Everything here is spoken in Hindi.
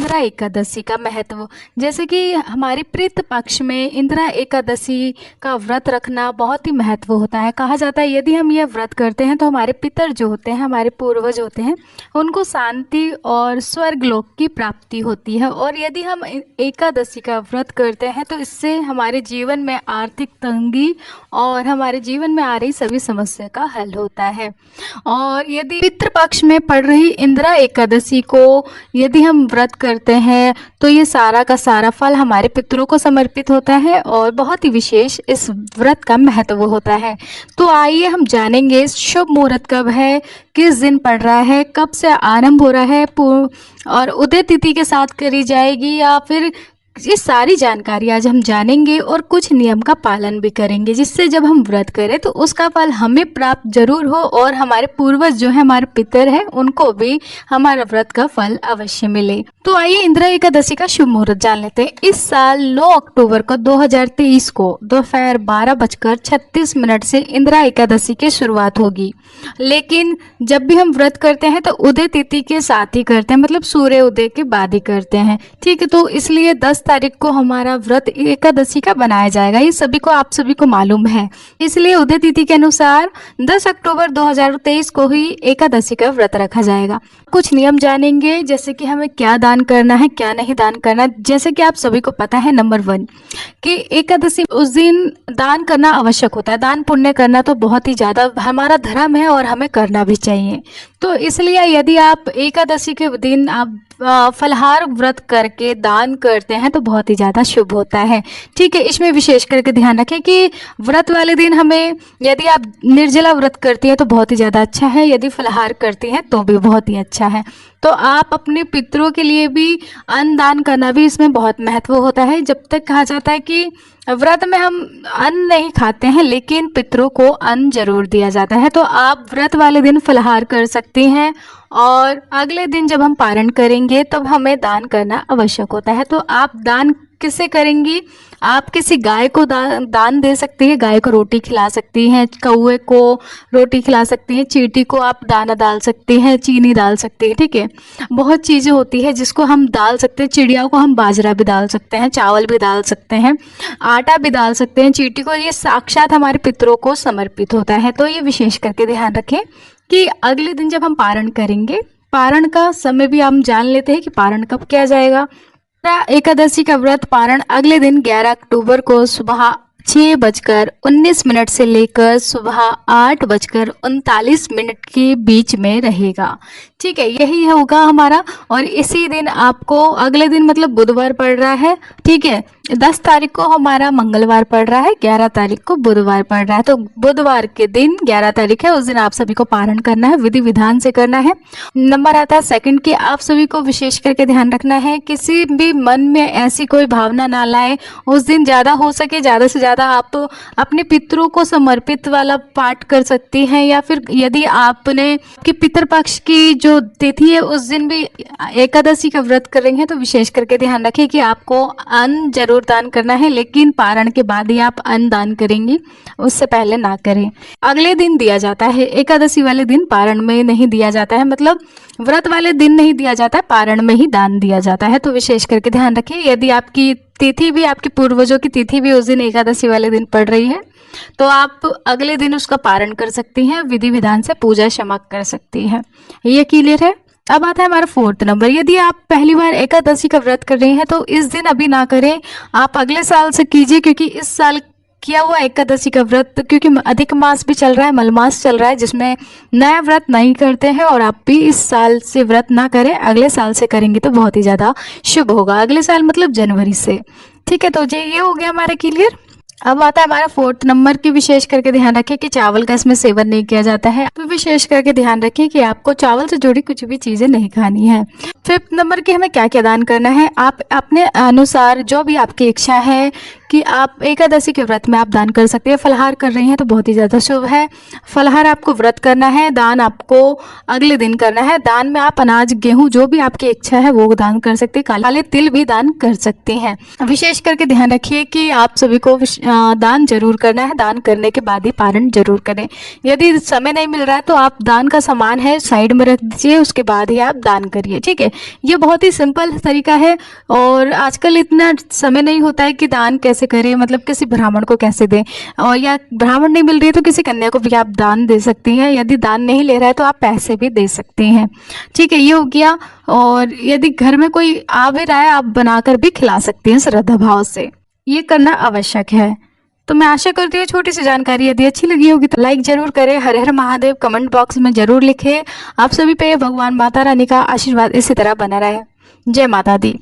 इंदिरा एकादशी का महत्व। जैसे कि हमारे पितृ पक्ष में इंदिरा एकादशी का व्रत रखना बहुत ही महत्व होता है। कहा जाता है यदि हम यह व्रत करते हैं तो हमारे पितर जो होते हैं, हमारे पूर्वज होते हैं, उनको शांति और स्वर्ग लोक की प्राप्ति होती है। और यदि हम एकादशी का व्रत करते हैं तो इससे हमारे जीवन में आर्थिक तंगी और हमारे जीवन में आ रही सभी समस्या का हल होता है। और यदि पितृपक्ष में पड़ रही इंदिरा एकादशी को यदि हम व्रत करते हैं तो ये सारा का सारा फल हमारे पितरों को समर्पित होता है और बहुत ही विशेष इस व्रत का महत्व होता है। तो आइए हम जानेंगे शुभ मुहूर्त कब है, किस दिन पड़ रहा है, कब से आरंभ हो रहा है और उदय तिथि के साथ करी जाएगी या फिर ये सारी जानकारी आज हम जानेंगे और कुछ नियम का पालन भी करेंगे, जिससे जब हम व्रत करें तो उसका फल हमें प्राप्त जरूर हो और हमारे पूर्वज जो है, हमारे पितर हैं, उनको भी हमारा व्रत का फल अवश्य मिले। तो आइए इंदिरा एकादशी का शुभ मुहूर्त जान लेते हैं। इस साल 9 अक्टूबर को 2023 को दोपहर 12:36 से इंदिरा एकादशी की शुरुआत होगी। लेकिन जब भी हम व्रत करते हैं तो उदय तिथि के साथ ही करते हैं, मतलब सूर्य उदय के बाद ही करते हैं। ठीक है, तो इसलिए 10 तारीख को हमारा व्रत एकादशी का बनाया जाएगा। ये सभी को, आप सभी को मालूम है। इसलिए उदय तिथि के अनुसार 10 अक्टूबर 2023 को ही एकादशी का व्रत रखा जाएगा। कुछ नियम जानेंगे, जैसे कि हमें क्या दान करना है, क्या नहीं दान करना। जैसे कि आप सभी को पता है, नंबर 1 कि एकादशी उस दिन दान करना आवश्यक होता है। दान पुण्य करना तो बहुत ही ज़्यादा हमारा धर्म है और हमें करना भी चाहिए। तो इसलिए यदि आप एकादशी के दिन आप फलाहार व्रत करके दान करते हैं तो बहुत ही ज़्यादा शुभ होता है। ठीक है, इसमें विशेष करके ध्यान रखें कि व्रत वाले दिन हमें, यदि आप निर्जला व्रत करती हैं तो बहुत ही ज़्यादा अच्छा है, यदि फलाहार करती हैं तो भी बहुत ही अच्छा है। तो आप अपने पितरों के लिए भी अन्न दान करना भी इसमें बहुत महत्व होता है। जब तक कहा जाता है कि व्रत में हम अन्न नहीं खाते हैं लेकिन पितरों को अन्न जरूर दिया जाता है। तो आप व्रत वाले दिन फलाहार कर सकती हैं और अगले दिन जब हम पारण करेंगे तब हमें दान करना आवश्यक होता है। तो आप दान किसे करेंगी? आप किसी गाय को दान दे सकती है, गाय को रोटी खिला सकती हैं, कौवे को रोटी खिला सकती हैं, चींटी को आप दाना डाल सकती हैं, चीनी डाल सकती है। ठीक है, बहुत चीज़ें होती है जिसको हम डाल सकते हैं। चिड़िया को हम बाजरा भी डाल सकते हैं, चावल भी डाल सकते हैं, आटा भी डाल सकते हैं। चींटी को, ये साक्षात हमारे पितरों को समर्पित होता है। तो ये विशेष करके ध्यान रखें कि अगले दिन जब हम पारण करेंगे, पारण का समय भी हम जान लेते हैं कि पारण कब किया जाएगा। एकादशी का व्रत पारण अगले दिन 11 अक्टूबर को सुबह 6:19 से लेकर सुबह 8:39 के बीच में रहेगा। ठीक है, यही होगा हमारा। और इसी दिन आपको, अगले दिन मतलब बुधवार पड़ रहा है। ठीक है, 10 तारीख को हमारा मंगलवार पड़ रहा है, 11 तारीख को बुधवार पड़ रहा है। तो बुधवार के दिन 11 तारीख है, उस दिन आप सभी को पारण करना है, विधि विधान से करना है। नंबर आता है सेकंड की, आप सभी को विशेष करके ध्यान रखना है किसी भी मन में ऐसी कोई भावना ना लाए। उस दिन ज़्यादा हो सके ज़्यादा से ज़्यादा आप अपने पितरों को समर्पित वाला पाठ कर सकती हैं, या फिर यदि आपने कि पितृपक्ष की जो तिथि है उस दिन भी एकादशी का व्रत कर रही हैं तो विशेष करके ध्यान रखें कि आपको अन्न जरूर दान करना है, लेकिन पारण के बाद ही आप अन्न दान करेंगी, उससे पहले ना करें। अगले दिन दिया जाता है, एकादशी वाले दिन पारण में नहीं दिया जाता है, मतलब व्रत वाले दिन नहीं दिया जाता है, पारण में ही दान दिया जाता है। तो विशेष करके ध्यान रखिए, यदि आपकी तिथि भी, आपके पूर्वजों की तिथि भी उस दिन एकादशी वाले दिन पड़ रही है तो आप अगले दिन उसका पारण कर सकती हैं, विधि विधान से पूजा क्षमा कर सकती हैं। ये क्लियर है। अब आता है हमारा 4th नंबर। यदि आप पहली बार एकादशी का व्रत कर रही हैं तो इस दिन अभी ना करें, आप अगले साल से कीजिए, क्योंकि इस साल किया हुआ एकादशी का व्रत, क्योंकि अधिक मास भी चल रहा है, मलमास चल रहा है, जिसमें नया व्रत नहीं करते हैं, और आप भी इस साल से व्रत ना करें, अगले साल से करेंगे तो बहुत ही ज़्यादा शुभ होगा। अगले साल मतलब जनवरी से। ठीक है, तो ये हो गया हमारा क्लियर। अब आता है हमारा 4th नंबर की, विशेष करके ध्यान रखें कि चावल का इसमें सेवन नहीं किया जाता है। तो विशेष करके ध्यान रखें कि आपको चावल से जुड़ी कुछ भी चीजें नहीं खानी है। 5th नंबर की, हमें क्या क्या दान करना है, आप अपने अनुसार जो भी आपकी इच्छा है कि आप एकादशी के व्रत में आप दान कर सकते हैं। फलाहार कर रही हैं तो बहुत ही ज़्यादा शुभ है। फलाहार आपको व्रत करना है, दान आपको अगले दिन करना है। दान में आप अनाज, गेहूं, जो भी आपकी इच्छा है वो दान कर सकते हैं। काले तिल भी दान कर सकते हैं। विशेष करके ध्यान रखिए कि आप सभी को दान जरूर करना है। दान करने के बाद ही पारण जरूर करें। यदि समय नहीं मिल रहा है तो आप दान का सामान है साइड में रख दीजिए, उसके बाद ही आप दान करिए, ठीक है। ये बहुत ही सिंपल तरीका है और आजकल इतना समय नहीं होता है कि दान कैसे करें, मतलब किसी ब्राह्मण को कैसे दें, और या ब्राह्मण नहीं मिल रही है तो किसी कन्या को भी आप दान दे सकती हैं। यदि दान नहीं ले रहा है तो आप पैसे भी दे सकती हैं, ठीक है। ये हो गया। और यदि घर में कोई आ भी रहा है आप बनाकर भी खिला सकती हैं श्रद्धा भाव से। ये करना आवश्यक है। तो मैं आशा करती हूँ छोटी सी जानकारी यदि अच्छी लगी होगी तो लाइक जरूर करें। हर हर महादेव कमेंट बॉक्स में जरूर लिखें। आप सभी पे भगवान माता रानी का आशीर्वाद इसी तरह बना रहे। जय माता दी।